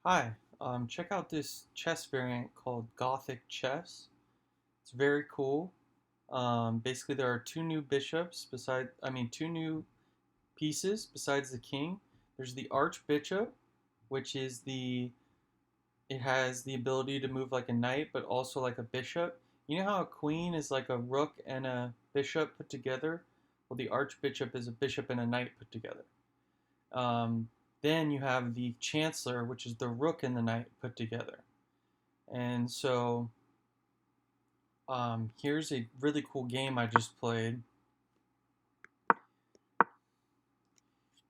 Hi, check out this chess variant called Gothic chess. It's very cool. Basically, there are two new pieces besides the king. There's the archbishop, which is it has the ability to move like a knight, but also like a bishop. You know how a queen is like a rook and a bishop put together? Well, the archbishop is a bishop and a knight put together. Um, then you have the chancellor, which is the rook and the knight put together. And so here's a really cool game I just played.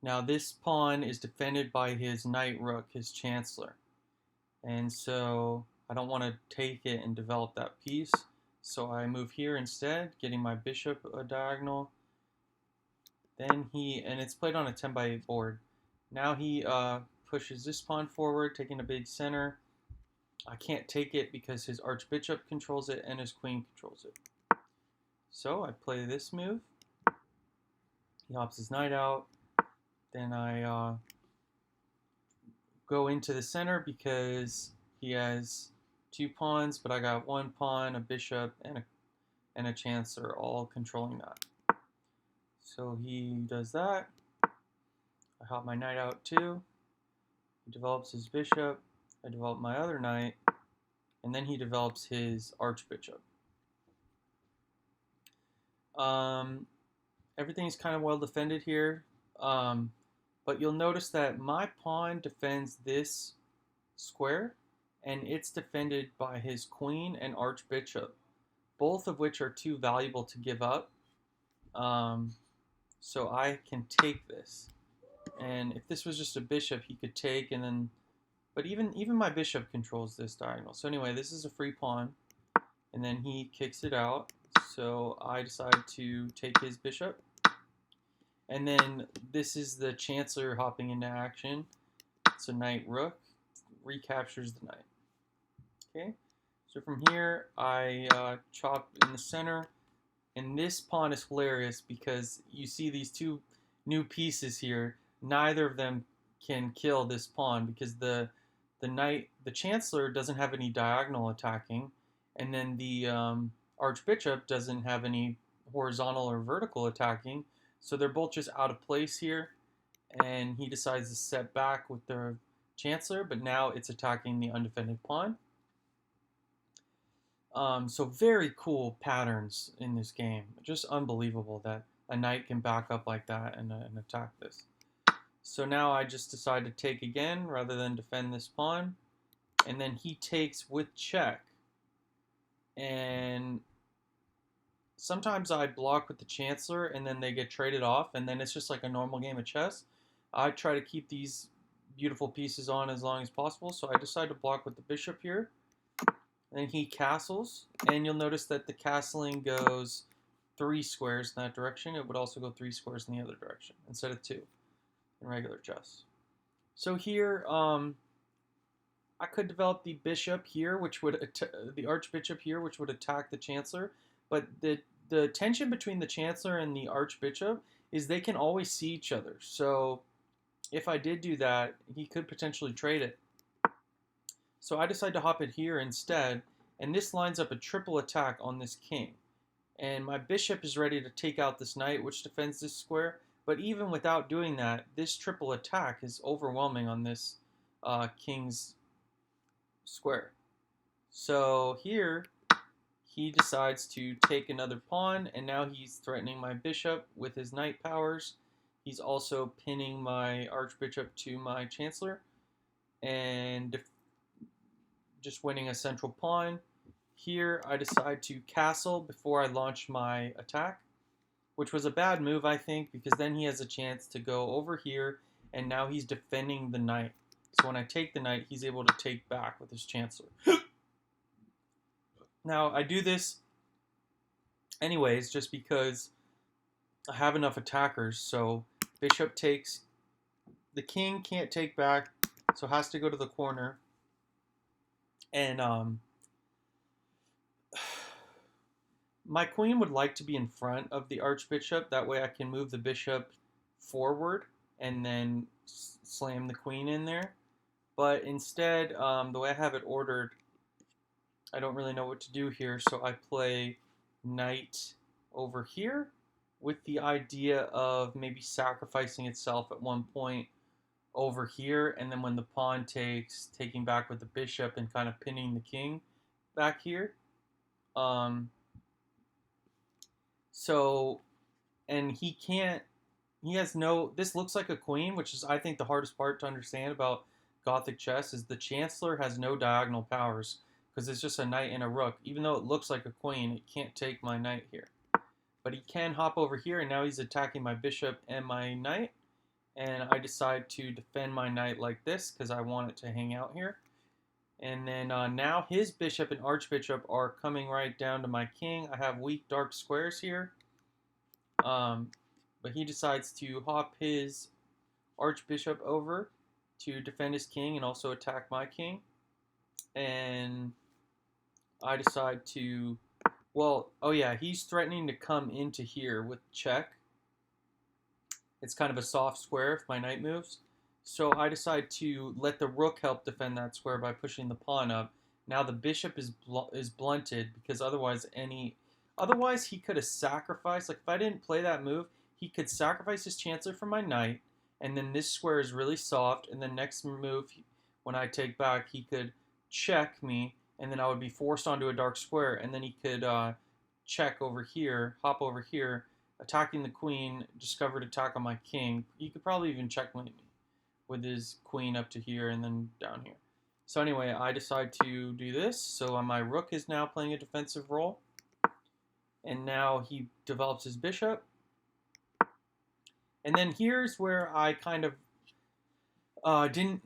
Now this pawn is defended by his knight rook, his chancellor. And so I don't want to take it and develop that piece. So I move here instead, getting my bishop a diagonal. And it's played on a 10 by 8 board. Now he pushes this pawn forward, taking a big center. I can't take it because his archbishop controls it and his queen controls it. So I play this move. He hops his knight out. Then I go into the center because he has two pawns, but I got one pawn, a bishop, and a chancellor all controlling that. So he does that. I hop my knight out too. He develops his bishop. I develop my other knight. And then he develops his archbishop. Everything's kind of well defended here. But you'll notice that my pawn defends this square, and it's defended by his queen and archbishop, both of which are too valuable to give up. So I can take this. And if this was just a bishop, he could take, and then, but even my bishop controls this diagonal. So anyway, this is a free pawn, and then he kicks it out. So I decide to take his bishop. And then this is the chancellor hopping into action. So knight rook recaptures the knight. Okay, so from here I chop in the center, and this pawn is hilarious because you see these two new pieces here. Neither of them can kill this pawn because the chancellor doesn't have any diagonal attacking, and then the archbishop doesn't have any horizontal or vertical attacking. So they're both just out of place here, and he decides to set back with the chancellor, but now it's attacking the undefended pawn. So very cool patterns in this game. Just unbelievable that a knight can back up like that and attack this. So now I just decide to take again rather than defend this pawn. And then he takes with check. And sometimes I block with the chancellor and then they get traded off, and then it's just like a normal game of chess. I try to keep these beautiful pieces on as long as possible, so I decide to block with the bishop here. And then he castles, and you'll notice that the castling goes 3 squares in that direction. It would also go 3 squares in the other direction instead of 2 in regular chess. So here, I could develop the bishop here, which would the archbishop here, which would attack the chancellor. But the tension between the chancellor and the archbishop is they can always see each other. So if I did do that, he could potentially trade it. So I decide to hop it here instead, and this lines up a triple attack on this king. And my bishop is ready to take out this knight, which defends this square. But even without doing that, this triple attack is overwhelming on this king's square. So here, he decides to take another pawn, and now he's threatening my bishop with his knight powers. He's also pinning my archbishop to my chancellor, and just winning a central pawn. Here, I decide to castle before I launch my attack, which was a bad move, I think, because then he has a chance to go over here, and now he's defending the knight. So when I take the knight, he's able to take back with his chancellor. Now, I do this anyways just because I have enough attackers. So bishop takes. The king can't take back, so has to go to the corner. And my queen would like to be in front of the archbishop. That way I can move the bishop forward and then slam the queen in there. But instead, the way I have it ordered, I don't really know what to do here, so I play knight over here with the idea of maybe sacrificing itself at one point over here, and then when the pawn takes, taking back with the bishop and kind of pinning the king back here. Um, so, and he has no, this looks like a queen, which is, I think, the hardest part to understand about Gothic chess, is the Chancellor has no diagonal powers, because it's just a knight and a rook. Even though it looks like a queen, it can't take my knight here. But he can hop over here, and now he's attacking my bishop and my knight. And I decide to defend my knight like this, because I want it to hang out here. And then now his bishop and archbishop are coming right down to my king. I have weak dark squares here. But he decides to hop his archbishop over to defend his king and also attack my king. And I decide to, well, oh yeah, he's threatening to come into here with check. It's kind of a soft square if my knight moves. So I decide to let the rook help defend that square by pushing the pawn up. Now the bishop is blunted, because otherwise he could have sacrificed. Like, if I didn't play that move, he could sacrifice his chancellor for my knight, and then this square is really soft. And the next move, when I take back, he could check me, and then I would be forced onto a dark square, and then he could check over here, hop over here, attacking the queen, discovered attack on my king. He could probably even checkmate me with his queen up to here and then down here. So anyway, I decide to do this. So my rook is now playing a defensive role. And now he develops his bishop. And then here's where I kind of didn't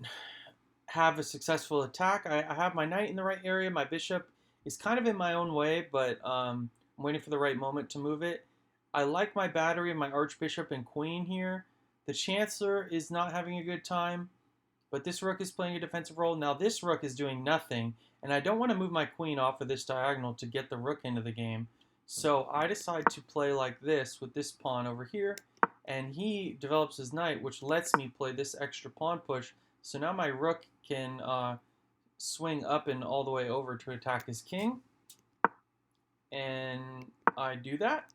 have a successful attack. I have my knight in the right area. My bishop is kind of in my own way, but I'm waiting for the right moment to move it. I like my battery of my archbishop and queen here. The chancellor is not having a good time, but this rook is playing a defensive role. Now this rook is doing nothing, and I don't want to move my queen off of this diagonal to get the rook into the game. So I decide to play like this with this pawn over here, and he develops his knight, which lets me play this extra pawn push. So now my rook can swing up and all the way over to attack his king. And I do that.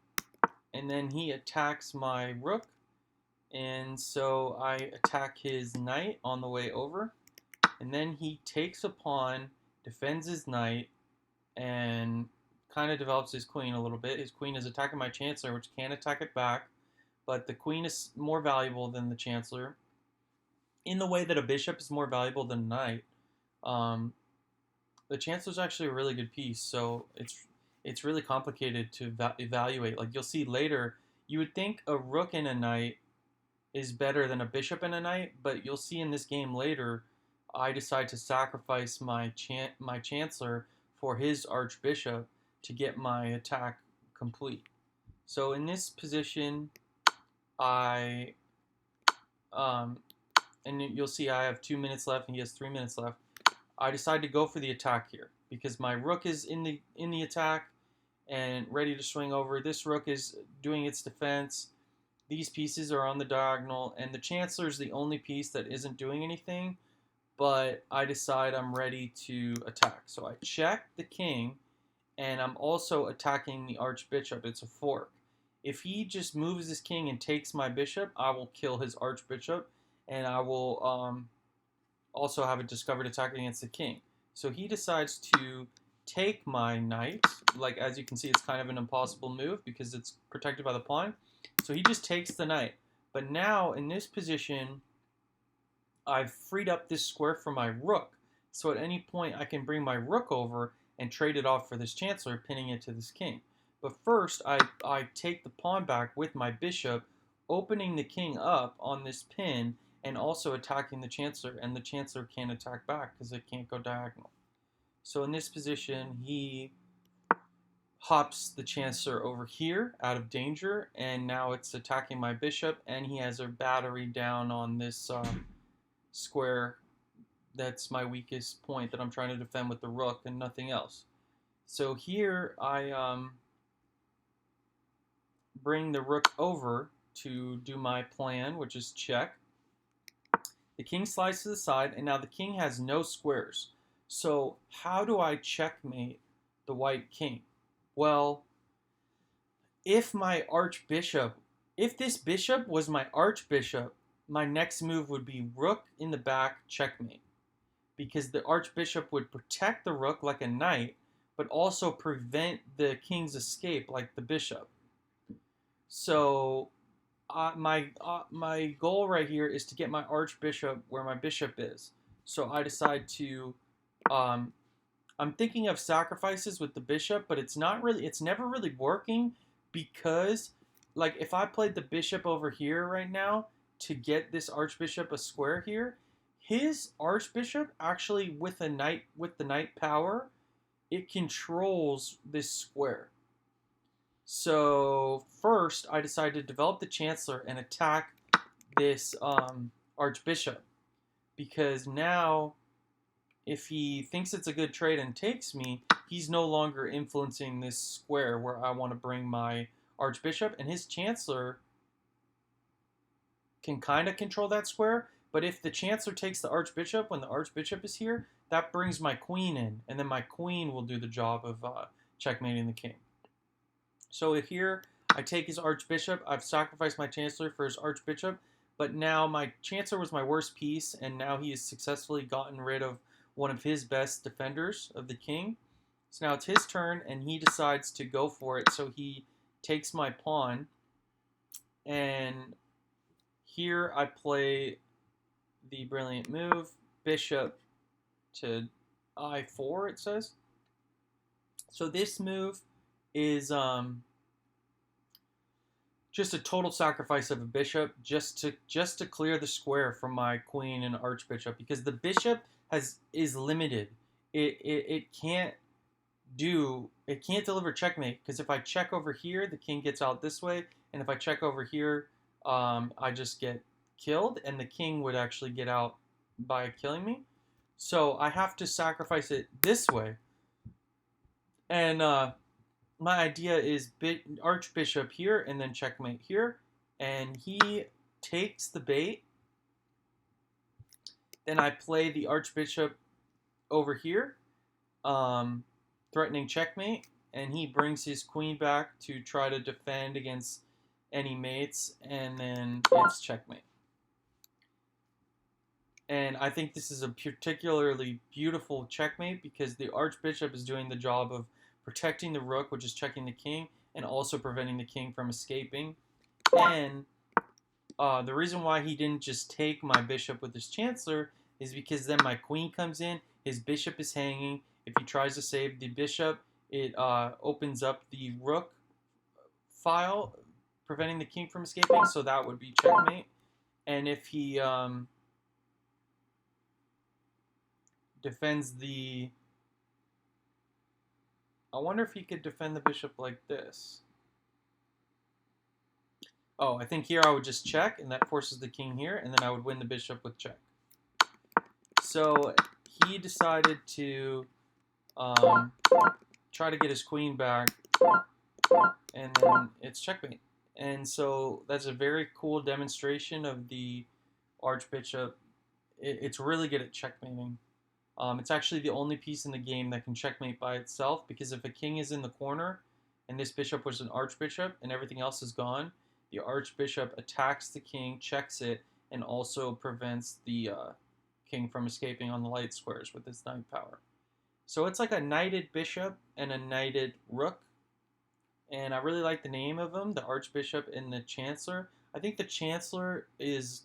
And then he attacks my rook. And so I attack his knight on the way over. And then he takes a pawn, defends his knight, and kind of develops his queen a little bit. His queen is attacking my chancellor, which can attack it back. But the queen is more valuable than the chancellor, in the way that a bishop is more valuable than a knight. The chancellor is actually a really good piece, so it's really complicated to evaluate. Like, you'll see later, you would think a rook and a knight is better than a bishop and a knight, but you'll see in this game later, I decide to sacrifice my chancellor for his archbishop to get my attack complete. So in this position, and you'll see I have 2 minutes left and he has 3 minutes left. I decide to go for the attack here because my rook is in the attack and ready to swing over. This rook is doing its defense. These pieces are on the diagonal, and the chancellor is the only piece that isn't doing anything, but I decide I'm ready to attack. So I check the king, and I'm also attacking the archbishop. It's a fork. If he just moves his king and takes my bishop, I will kill his archbishop, and I will also have a discovered attack against the king. So he decides to take my knight. Like, as you can see, it's kind of an impossible move because it's protected by the pawn. So he just takes the knight. But now, in this position, I've freed up this square for my rook. So at any point, I can bring my rook over and trade it off for this chancellor, pinning it to this king. But first, I take the pawn back with my bishop, opening the king up on this pin, and also attacking the chancellor. And the chancellor can't attack back because it can't go diagonal. So in this position, he hops the chancellor over here out of danger, and now it's attacking my bishop, and he has a battery down on this square that's my weakest point that I'm trying to defend with the rook and nothing else. So here I bring the rook over to do my plan, which is check. The king slides to the side, and now the king has no squares. So how do I checkmate the white king? Well, if my archbishop, if this bishop was my archbishop, my next move would be rook in the back, checkmate. Because the archbishop would protect the rook like a knight, but also prevent the king's escape like the bishop. So my goal right here is to get my archbishop where my bishop is. So I decide to um, I'm thinking of sacrifices with the bishop, but it's never really working because like if I played the bishop over here right now to get this archbishop a square here, his archbishop actually with the knight power, it controls this square. So first, I decided to develop the Chancellor and attack this Archbishop because now, if he thinks it's a good trade and takes me, he's no longer influencing this square where I want to bring my Archbishop, and his Chancellor can kind of control that square. But if the Chancellor takes the Archbishop when the Archbishop is here, that brings my Queen in, and then my Queen will do the job of checkmating the King. So here, I take his Archbishop. I've sacrificed my Chancellor for his Archbishop, but now my Chancellor was my worst piece, and now he has successfully gotten rid of one of his best defenders of the King. So now it's his turn, and he decides to go for it. So he takes my pawn, and here I play the brilliant move, Bishop to I4, it says. So this move is just a total sacrifice of a bishop just to clear the square from my queen and archbishop, because the bishop is limited. It can't deliver checkmate, because if I check over here, the king gets out this way, and if I check over here, I just get killed, and the king would actually get out by killing me. So I have to sacrifice it this way. And my idea is archbishop here and then checkmate here. And he takes the bait. Then I play the archbishop over here, threatening checkmate. And he brings his queen back to try to defend against any mates. And then it's checkmate. And I think this is a particularly beautiful checkmate because the archbishop is doing the job of protecting the rook, which is checking the king, and also preventing the king from escaping. And the reason why he didn't just take my bishop with his chancellor is because then my queen comes in, his bishop is hanging. If he tries to save the bishop, it opens up the rook file, preventing the king from escaping, so that would be checkmate. And if he defends the... I wonder if he could defend the bishop like this. Oh, I think here I would just check, and that forces the king here, and then I would win the bishop with check. So he decided to try to get his queen back, and then it's checkmate. And so that's a very cool demonstration of the archbishop. It's really good at checkmating. It's actually the only piece in the game that can checkmate by itself, because if a king is in the corner and this bishop was an archbishop and everything else is gone, the archbishop attacks the king, checks it, and also prevents the king from escaping on the light squares with his knight power. So it's like a knighted bishop and a knighted rook, and I really like the name of them, the archbishop and the chancellor. I think the chancellor is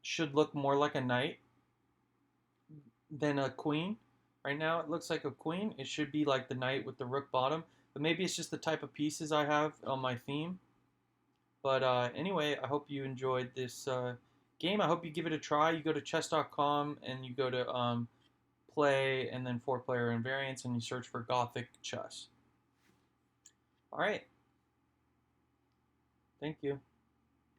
should look more like a knight than a queen. Right now it looks like a queen. It should be like the knight with the rook bottom, but maybe it's just the type of pieces I have on my theme. But anyway, I hope you enjoyed this game. I hope you give it a try. You go to chess.com and you go to play and then 4-player invariants, and you search for Gothic chess. All right. Thank you.